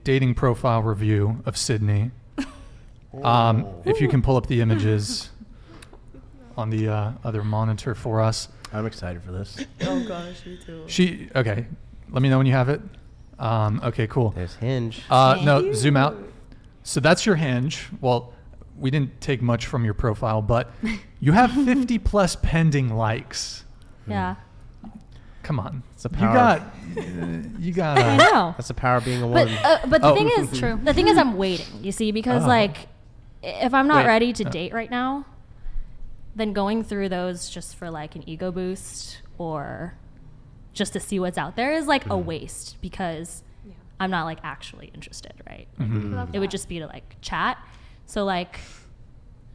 dating profile review of Sydney. If you can pull up the images on the other monitor for us. I'm excited for this. Oh gosh, me too. Okay. Let me know when you have it. Okay, cool. There's Hinge. No, zoom out. So that's your Hinge. Well, we didn't take much from your profile, but you have 50 plus pending likes. Yeah. Come on. It's a power. You got. I know. That's the power of being a woman. But the thing is, true. The thing is, I'm waiting. You see, because like, if I'm not ready to date right now, then going through those just for like an ego boost or just to see what's out there is like a waste because I'm not like actually interested, right? It would just be to like chat. So like,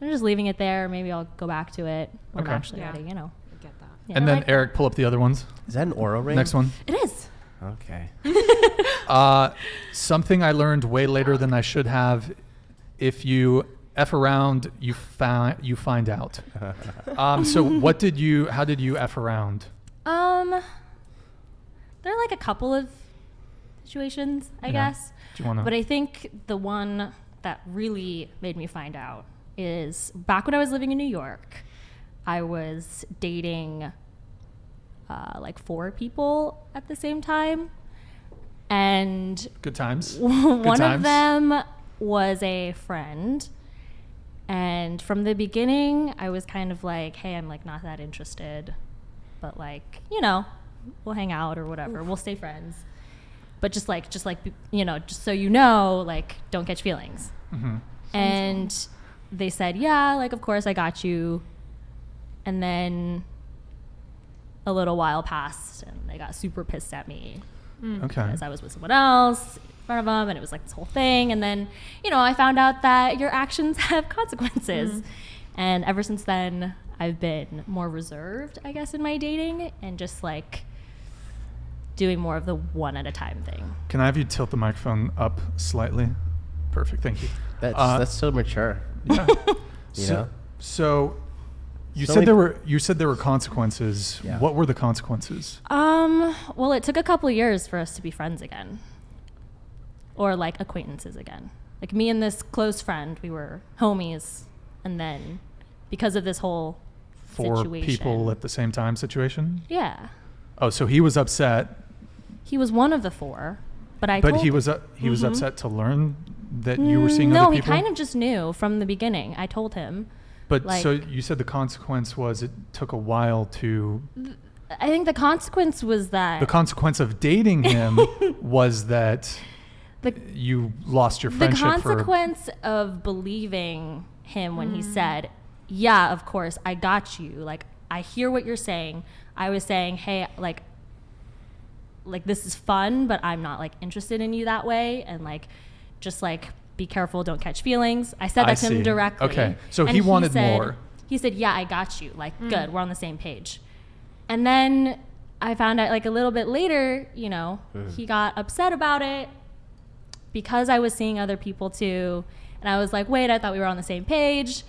I'm just leaving it there. Maybe I'll go back to it when I'm actually ready, you know. I get that. Yeah, And then like Eric, pull up the other ones. Is that an Oura ring? Next one. it is. Okay. Something I learned way later than I should have. If you F around, you find out. So how did you F around? There are like a couple of situations, I guess. Do you wanna? But I think the one that really made me find out is back when I was living in New York, I was dating like 4 people at the same time. And Good times. one of them was a friend. And from the beginning, I was kind of like, hey, I'm like not that interested. But like, you know, we'll hang out or whatever. We'll stay friends. But just like, you know, just so you know, like, don't catch feelings. And they said, yeah, like, of course I got you. And then a little while passed and they got super pissed at me. Okay. Because I was with someone else in front of them and it was like this whole thing. And then, you know, I found out that your actions have consequences. And ever since then, I've been more reserved, I guess, in my dating and just like doing more of the one at a time thing. Can I have you tilt the microphone up slightly? Perfect. Thank you. That's so mature. Yeah. You know? So you So said many- there were consequences. Yeah. What were the consequences? Well, it took a couple of years for us to be friends again. Or like acquaintances again. Like me and this close friend, we were homies. And then because of this whole 4 situation. people at the same time situation? Yeah. Oh, so he was upset. He was one of the 4. But He was upset to learn that you were seeing no, other people? he kind of just knew from the beginning. I told him. But like, so you said the consequence was it took a while to... I think the consequence was that... The consequence of dating him was that you lost your the friendship consequence of believing him when he said, yeah, of course, I got you. Like, I hear what you're saying. I was saying, hey, like this is fun, but I'm not like interested in you that way. And like, just like, be careful, don't catch feelings. I said that to him directly. Okay, so and he wanted said, more. He said, yeah, I got you. Like, good, we're on the same page. And then I found out like a little bit later, you know, he got upset about it because I was seeing other people too. And I was like, wait, I thought we were on the same page.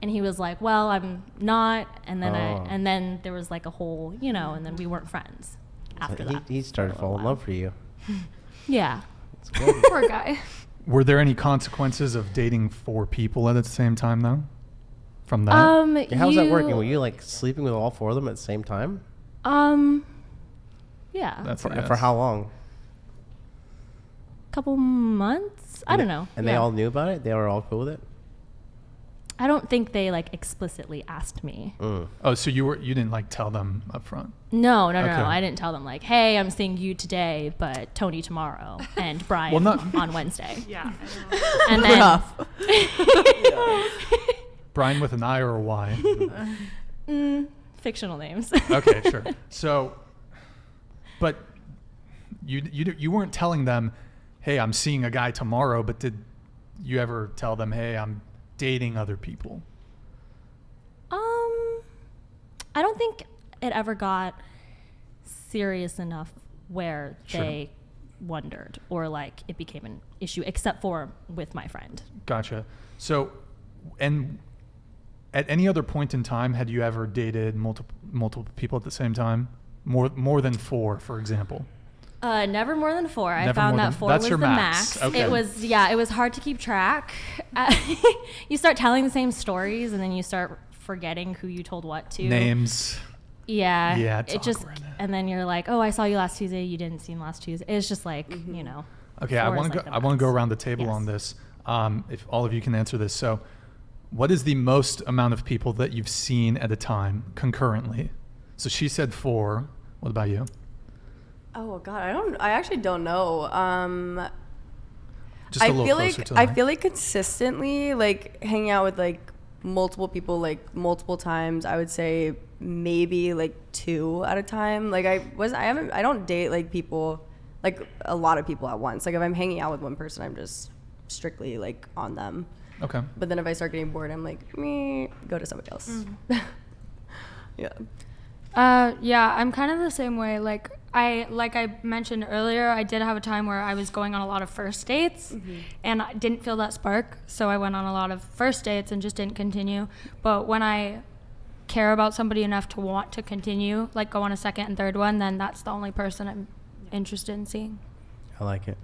And he was like, well, I'm not. And then and then there was like a whole, you know, and then we weren't friends after that. He started falling in love for you. Yeah. It's good. Poor guy. Were there any consequences of dating 4 people at the same time, though? From that? How's that working? Were you like sleeping with all 4 of them at the same time? Yeah. That's For how long? Couple months? I don't know. And they all knew about it? They were all cool with it? I don't think they like explicitly asked me. Oh, so you didn't like tell them up front? No. Okay. I didn't tell them like, hey, I'm seeing you today, but Tony tomorrow and Brian on Wednesday. Yeah. And then Rough. Brian with an I or a Y? fictional names. Okay, sure. So, but you weren't telling them, hey, I'm seeing a guy tomorrow, but did you ever tell them, hey, I'm dating other people? I don't think it ever got serious enough where they wondered or like it became an issue, except for with my friend. Gotcha. So, and at any other point in time, had you ever dated multiple people at the same time? More than 4, for example? Never more than 4. I Never found more that than- 4 that's was your the max. max. Okay. It was hard to keep track. You start telling the same stories, and then you start forgetting who you told what to. Names. Yeah. Yeah, it's it just, awkward. and then you're like, oh, I saw you last Tuesday. You didn't see me last Tuesday. It's just like, you know. Okay, I 4 want is to like go. the I want to go max. around the table Yes. on this. If all of you can answer this. So, what is the most amount of people that you've seen at a time concurrently? So she said 4. What about you? Oh God, I actually don't know. Just a I little feel closer like to the I mic. feel like consistently like hanging out with like multiple people like multiple times. I would say maybe like 2 at a time. Like I don't date like people like a lot of people at once. Like if I'm hanging out with one person, I'm just strictly like on them. Okay. But then if I start getting bored, I'm like, me go to somebody else. Yeah. Yeah, I'm kind of the same way. Like I mentioned earlier, I did have a time where I was going on a lot of first dates and I didn't feel that spark. So I went on a lot of first dates and just didn't continue. But when I care about somebody enough to want to continue, like go on a second and third one, then that's the only person I'm interested in seeing. I like it.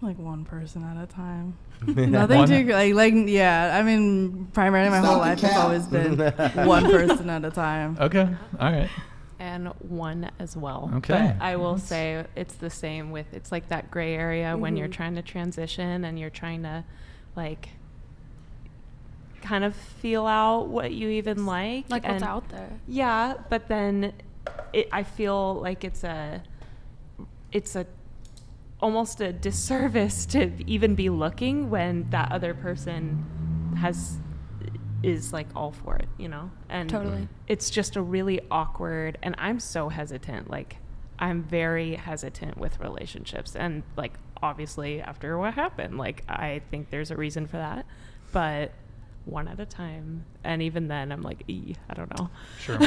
Like one person at a time. One- Nothing too like yeah. I mean, primarily my whole life has always been one person at a time. Okay. All right. And 1 as well. Okay. But I will say it's the same with, it's like that gray area when you're trying to transition and you're trying to like kind of feel out what you even like. Like what's and out there. Yeah, but then I feel like it's almost a disservice to even be looking when that other person is like all for it, you know? And Totally. it's just a really awkward, and I'm so hesitant. Like I'm very hesitant with relationships, and like obviously after what happened, like I think there's a reason for that, but 1 at a time. And even then I'm like, I don't know. Sure.